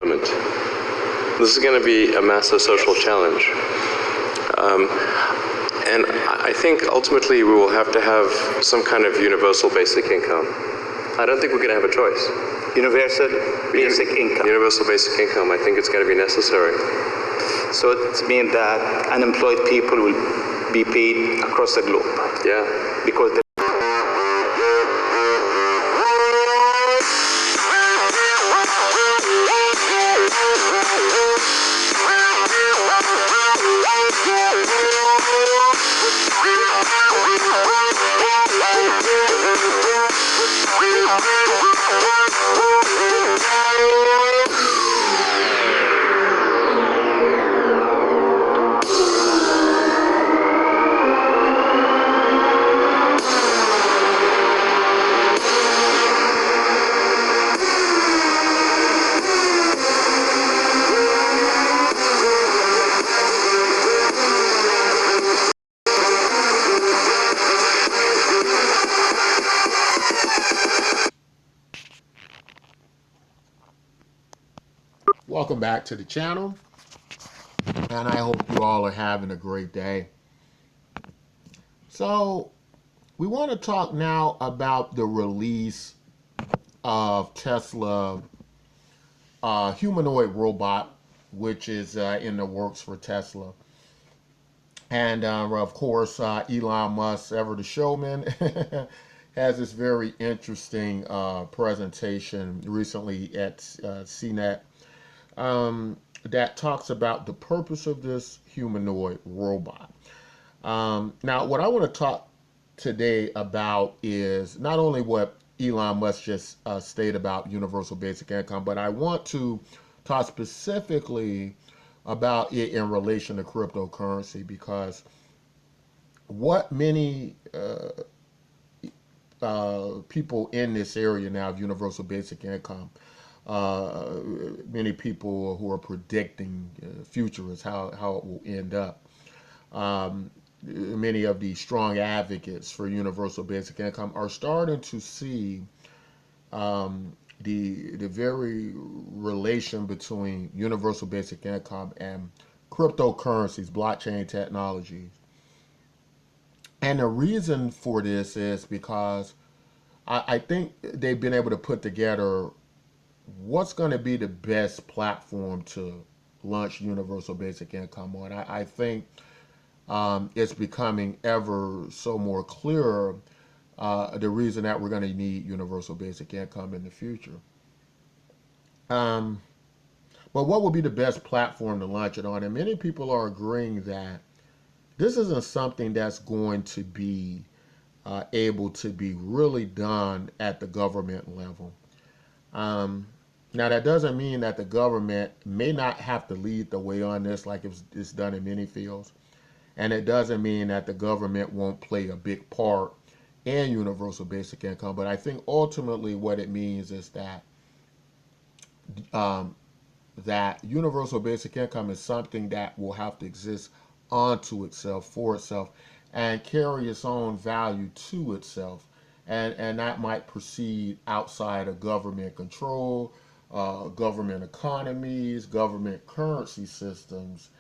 This is going to be a massive social challenge. And I think ultimately we will have to have some kind of universal basic income. I don't think we're going to have a choice. Universal basic income. Universal basic income, I think it's going to be necessary. So it means that unemployed people will be paid across the globe. Yeah. Because Welcome back to the channel, and I hope you all are having a great day. So we want to talk now about the release of Tesla humanoid robot, which is in the works for Tesla. And of course, Elon Musk, ever the showman, has this very interesting presentation recently at CNET that talks about the purpose of this humanoid robot. Now, what I want to talk today about is not only what Elon Musk just stated about universal basic income, but I want to talk specifically about it in relation to cryptocurrency, because what many people in this area now of universal basic income, many people who are predicting futurists how it will end up. Many of the strong advocates for universal basic income are starting to see the very relation between universal basic income and cryptocurrencies, blockchain technologies. And the reason for this is because I think they've been able to put together what's going to be the best platform to launch universal basic income on. I think it's becoming ever so more clearer the reason that we're going to need universal basic income in the future. But what would be the best platform to launch it on? And many people are agreeing that this isn't something that's going to be able to be really done at the government level. Now, that doesn't mean that the government may not have to lead the way on this like it's done in many fields. And it doesn't mean that the government won't play a big part in universal basic income. But I think ultimately what it means is that that universal basic income is something that will have to exist onto itself, for itself, and carry its own value to itself. And that might proceed outside of government control, government economies, government currency systems,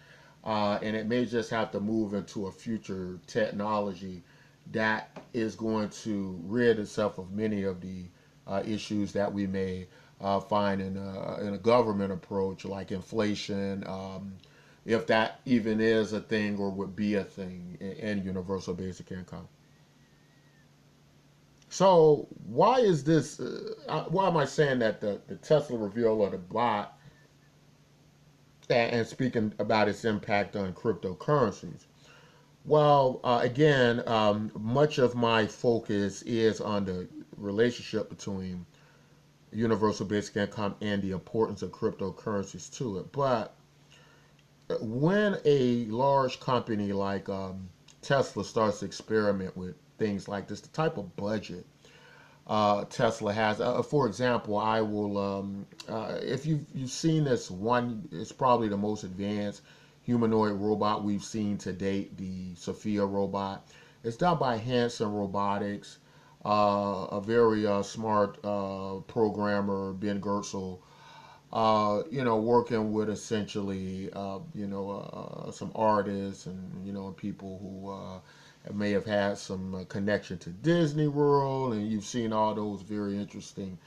and it may just have to move into a future technology that is going to rid itself of many of the issues that we may find in a government approach, like inflation, if that even is a thing or would be a thing in universal basic income. So why is this, why am I saying that the Tesla reveal of the bot and speaking about its impact on cryptocurrencies? Well, again, much of my focus is on the relationship between universal basic income and the importance of cryptocurrencies to it. But when a large company like Tesla starts to experiment with things like this, the type of budget Tesla has. For example, I will, if you've seen this one, it's probably the most advanced humanoid robot we've seen to date, the Sophia robot. It's done by Hanson Robotics, a very smart programmer, Ben Gertzel, working with essentially, some artists and, people who may have had some connection to Disney World, and you've seen all those very interesting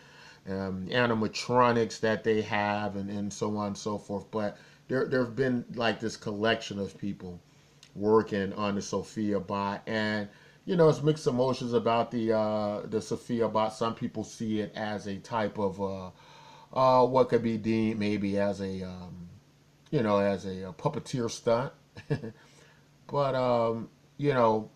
animatronics that they have, and so on and so forth. But there have been like this collection of people working on the Sophia bot, and it's mixed emotions about the Sophia bot. Some people see it as a type of what could be deemed maybe as a puppeteer stunt. But you know,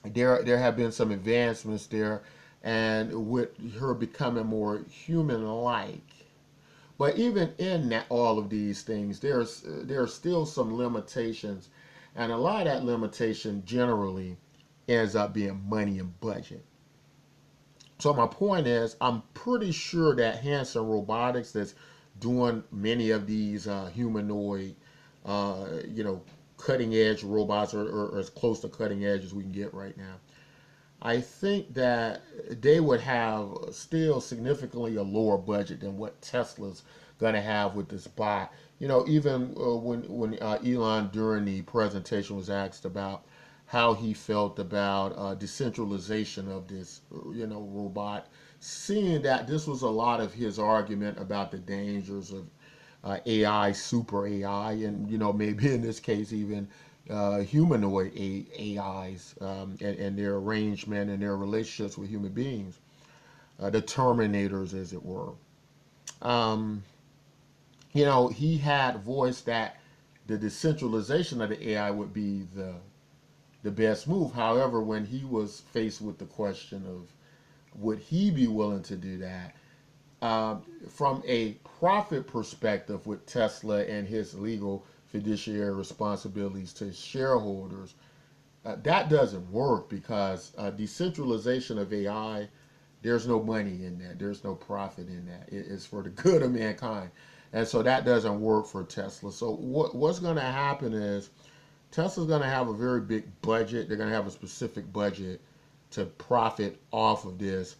there have been some advancements there, and with her becoming more human-like. But even in that, all of these things, there are still some limitations, and a lot of that limitation generally ends up being money and budget. So my point is, I'm pretty sure that Hanson Robotics, that's doing many of these humanoid, you know, cutting edge robots, or as close to cutting edge as we can get right now, I think that they would have still significantly a lower budget than what Tesla's going to have with this bot. Even when Elon during the presentation was asked about how he felt about decentralization of this, robot, seeing that this was a lot of his argument about the dangers of AI, super AI, and maybe in this case even humanoid AIs, and their arrangement and their relationships with human beings, the Terminators, as it were. Um, he had voiced that the decentralization of the AI would be the best move. However, when he was faced with the question of would he be willing to do that, from a profit perspective with Tesla and his legal fiduciary responsibilities to shareholders, that doesn't work because decentralization of AI, there's no money in that. There's no profit in that. It's for the good of mankind. And so that doesn't work for Tesla. So what's going to happen is Tesla's going to have a very big budget. They're going to have a specific budget to profit off of this.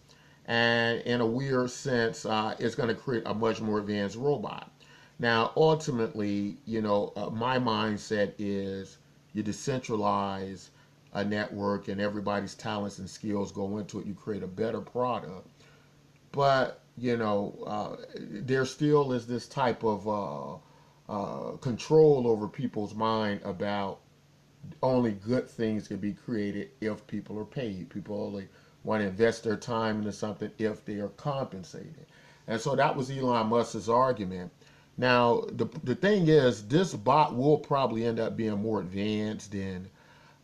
And in a weird sense, it's going to create a much more advanced robot. Now, ultimately, my mindset is you decentralize a network and everybody's talents and skills go into it. You create a better product. But, there still is this type of control over people's mind about only good things can be created if people are paid. People only want to invest their time into something if they are compensated. And so that was Elon Musk's argument. Now, the thing is, this bot will probably end up being more advanced than,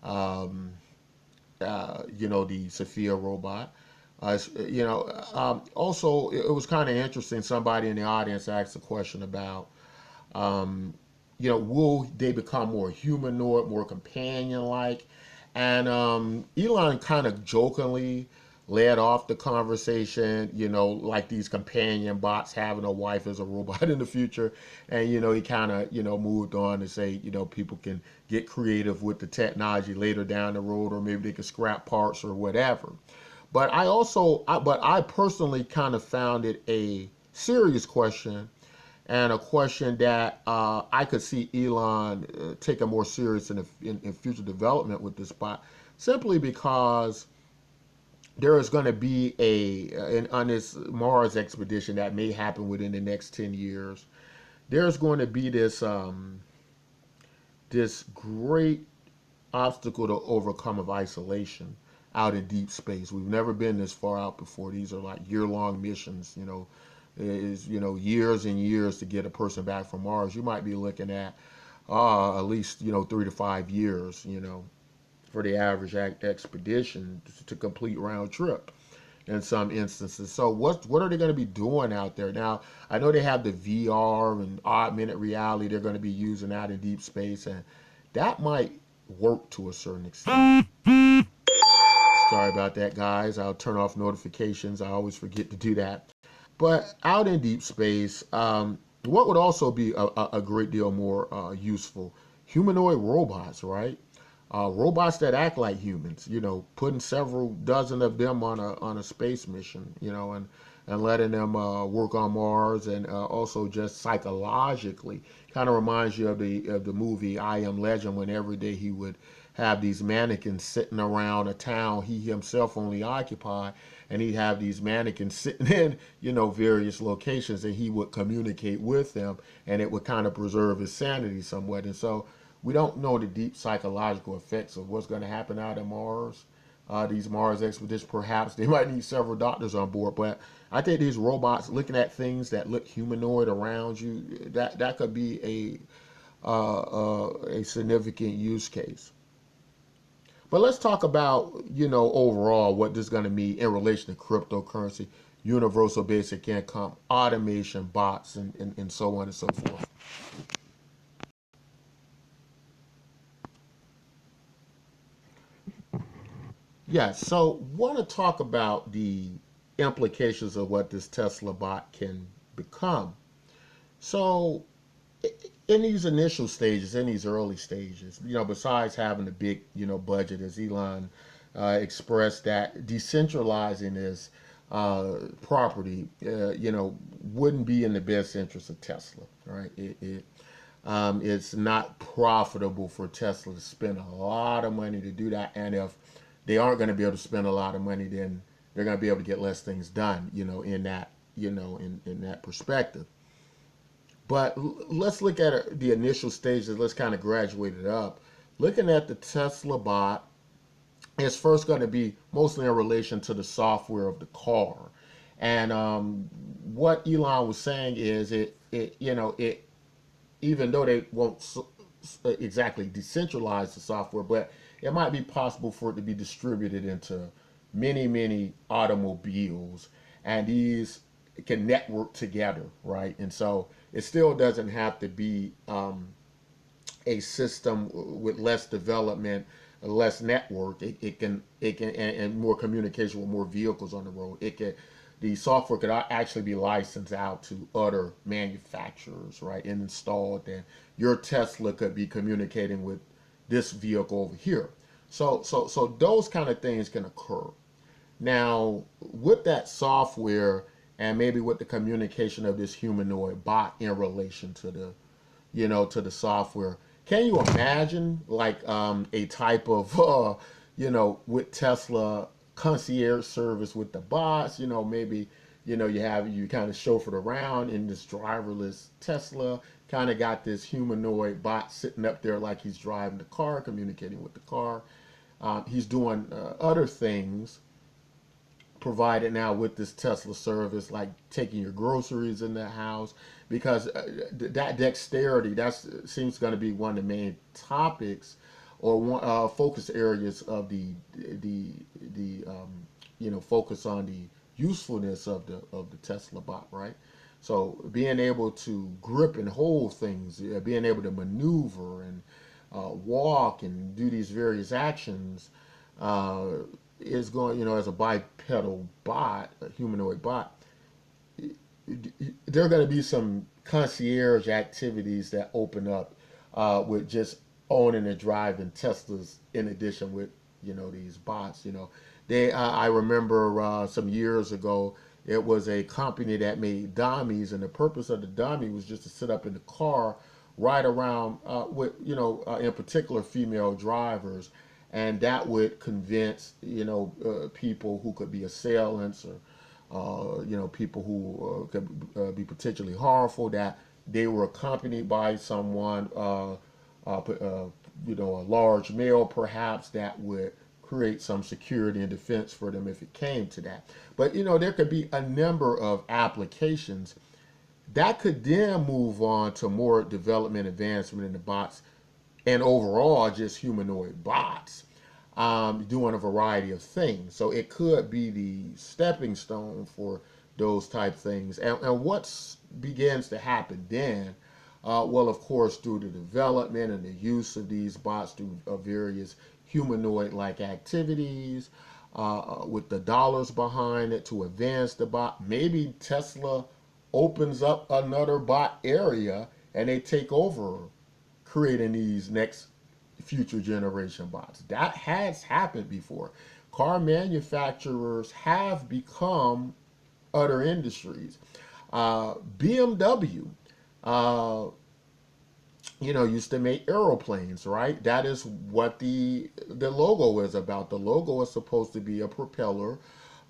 um, the Sophia robot. Also, it was kind of interesting. Somebody in the audience asked a question about, um, will they become more humanoid, more companion-like? And Elon kind of jokingly led off the conversation, like these companion bots having a wife as a robot in the future. And, he kind of, moved on to say, people can get creative with the technology later down the road, or maybe they can scrap parts or whatever. But I personally kind of found it a serious question, and a question that I could see Elon taking more serious in future development with this bot, simply because there is going to be on this Mars expedition that may happen within the next 10 years. There's going to be this great obstacle to overcome of isolation out in deep space. We've never been this far out before. These are like year-long missions, is years and years to get a person back from Mars. You might be looking at least 3 to 5 years, for the average expedition to complete round trip in some instances. So what are they going to be doing out there? Now, I know they have the VR and augmented reality they're going to be using out in deep space, and that might work to a certain extent. Sorry about that, guys. I'll turn off notifications. I always forget to do that. But out in deep space, what would also be a great deal more useful? Humanoid robots, right? Robots that act like humans, putting several dozen of them on a space mission, and and letting them work on Mars, and also just psychologically, kind of reminds you of the movie I Am Legend, when every day he would have these mannequins sitting around a town he himself only occupied, and he'd have these mannequins sitting in, various locations, and he would communicate with them, and it would kind of preserve his sanity somewhat. And so we don't know the deep psychological effects of what's going to happen out on Mars. These Mars expeditions, perhaps they might need several doctors on board, but I think these robots looking at things that look humanoid around you, that could be a significant use case. But let's talk about, overall what this is going to mean in relation to cryptocurrency, universal basic income, automation, bots, and so on and so forth. Yeah, so want to talk about the implications of what this Tesla bot can become. So in these initial stages, in these early stages, besides having a big, budget, as Elon expressed, that decentralizing this property, wouldn't be in the best interest of Tesla, right? It's not profitable for Tesla to spend a lot of money to do that, and if they aren't going to be able to spend a lot of money, then they're going to be able to get less things done, in that, in that perspective. But let's look at the initial stages. Let's kind of graduate it up. Looking at the Tesla bot, it's first going to be mostly in relation to the software of the car. And what Elon was saying is it even though they won't exactly decentralize the software, but it might be possible for it to be distributed into many, many automobiles, and these can network together, right? And so it still doesn't have to be a system with less development, less network. It can and more communication with more vehicles on the road. The software could actually be licensed out to other manufacturers, right, and installed. And your Tesla could be communicating with this vehicle over here. So those kind of things can occur. Now, with that software and maybe with the communication of this humanoid bot in relation to the software, can you imagine like a type of with Tesla concierge service with the bots? Maybe you kind of chauffeured around in this driverless Tesla, kind of got this humanoid bot sitting up there like he's driving the car, communicating with the car. He's doing other things provided now with this Tesla service, like taking your groceries in the house, because that dexterity, that seems going to be one of the main topics or one focus areas of the focus on the usefulness of the Tesla bot, right? So being able to grip and hold things, being able to maneuver and walk and do these various actions, is going, as a bipedal bot, a humanoid bot, there are going to be some concierge activities that open up with just owning and driving Teslas in addition with, these bots. I remember some years ago, it was a company that made dummies, and the purpose of the dummy was just to sit up in the car right around with, in particular, female drivers, and that would convince people who could be assailants or people who could be potentially harmful, that they were accompanied by someone, a large male perhaps, that would create some security and defense for them if it came to that. But there could be a number of applications that could then move on to more development advancement in the bots, and overall just humanoid bots doing a variety of things. So it could be the stepping stone for those type things. And what begins to happen then, well, of course, through the development and the use of these bots through various humanoid-like activities, with the dollars behind it to advance the bot. Maybe Tesla opens up another bot area and they take over creating these next future generation bots. That has happened before. Car manufacturers have become other industries. BMW, used to make aeroplanes, right? That is what the logo is about. The logo is supposed to be a propeller,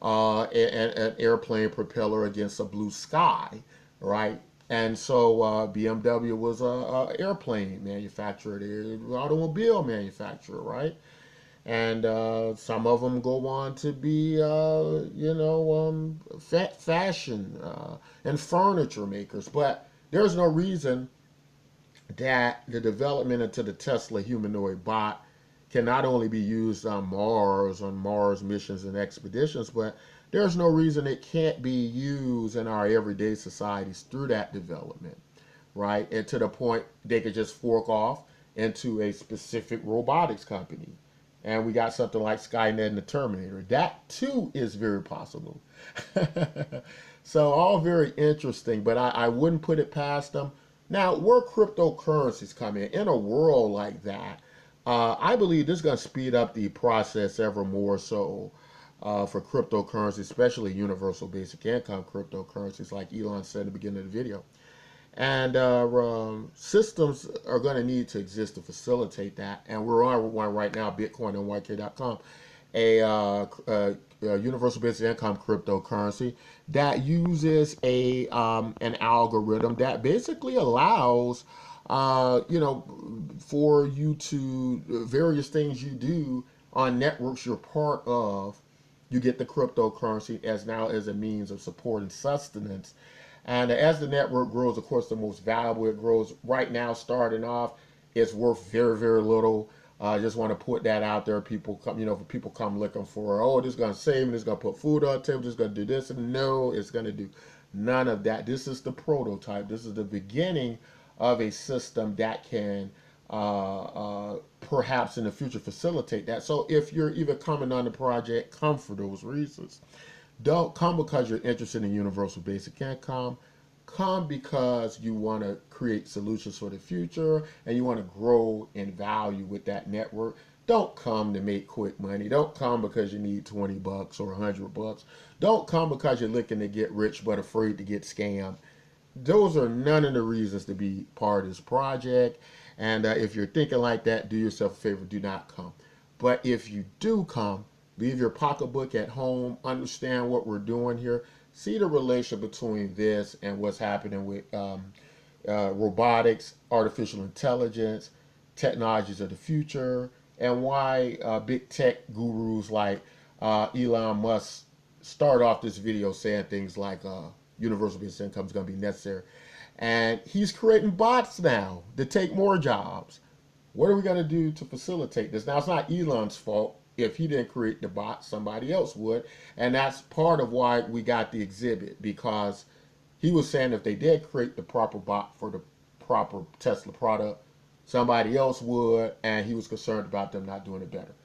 an airplane propeller against a blue sky, right? And so BMW was a airplane manufacturer, the automobile manufacturer, right? And some of them go on to be, fashion and furniture makers. But there's no reason that the development into the Tesla humanoid bot can not only be used on Mars missions and expeditions, but there's no reason it can't be used in our everyday societies through that development, right? And to the point they could just fork off into a specific robotics company. And we got something like Skynet and the Terminator. That too is very possible. So all very interesting, but I wouldn't put it past them. Now, where cryptocurrencies come in a world like that, I believe this is going to speed up the process ever more so for cryptocurrencies, especially universal basic income cryptocurrencies, like Elon said at the beginning of the video. And systems are going to need to exist to facilitate that. And we're on one right now, bitcoinnyk.com, a universal basic income cryptocurrency that uses an algorithm that basically allows for you to various things you do on networks you're part of. You get the cryptocurrency as now as a means of support and sustenance. And as the network grows, of course, the most valuable it grows. Right now, starting off, it's worth very, very little. I just want to put that out there. People come, people come looking for, oh, this is going to save me, this is going to put food on the table, this is going to do this. And no, it's going to do none of that. This is the prototype. This is the beginning of a system that can perhaps in the future facilitate that. So if you're even coming on the project, come for those reasons. Don't come because you're interested in universal basic income. Come because you want to create solutions for the future and you want to grow in value with that network. Don't come to make quick money. Don't come because you need $20 or $100. Don't come because you're looking to get rich but afraid to get scammed. Those are none of the reasons to be part of this project. And if you're thinking like that, do yourself a favor, do not come. But if you do come, leave your pocketbook at home, understand what we're doing here, see the relation between this and what's happening with robotics, artificial intelligence, technologies of the future, and why big tech gurus like Elon Musk start off this video saying things like universal basic income is going to be necessary. And he's creating bots now to take more jobs. What are we going to do to facilitate this? Now, it's not Elon's fault. If he didn't create the bot, somebody else would. And that's part of why we got the exhibit, because he was saying if they did create the proper bot for the proper Tesla product, somebody else would, and he was concerned about them not doing it better.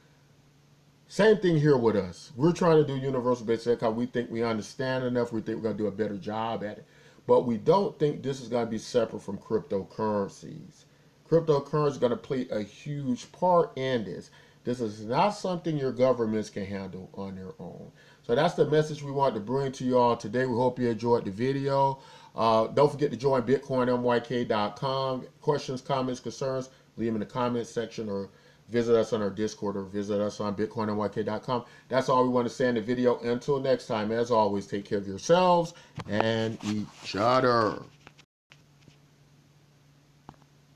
Same thing here with us. We're trying to do universal basic income. We think we understand enough. We think we're going to do a better job at it. But we don't think this is going to be separate from cryptocurrencies. Cryptocurrency is going to play a huge part in this. This is not something your governments can handle on their own. So that's the message we want to bring to you all today. We hope you enjoyed the video. Don't forget to join bitcoinnyk.com. Questions, comments, concerns, leave them in the comments section, or visit us on our Discord, or visit us on bitcoinnyk.com. That's all we want to say in the video. Until next time, as always, take care of yourselves and each other.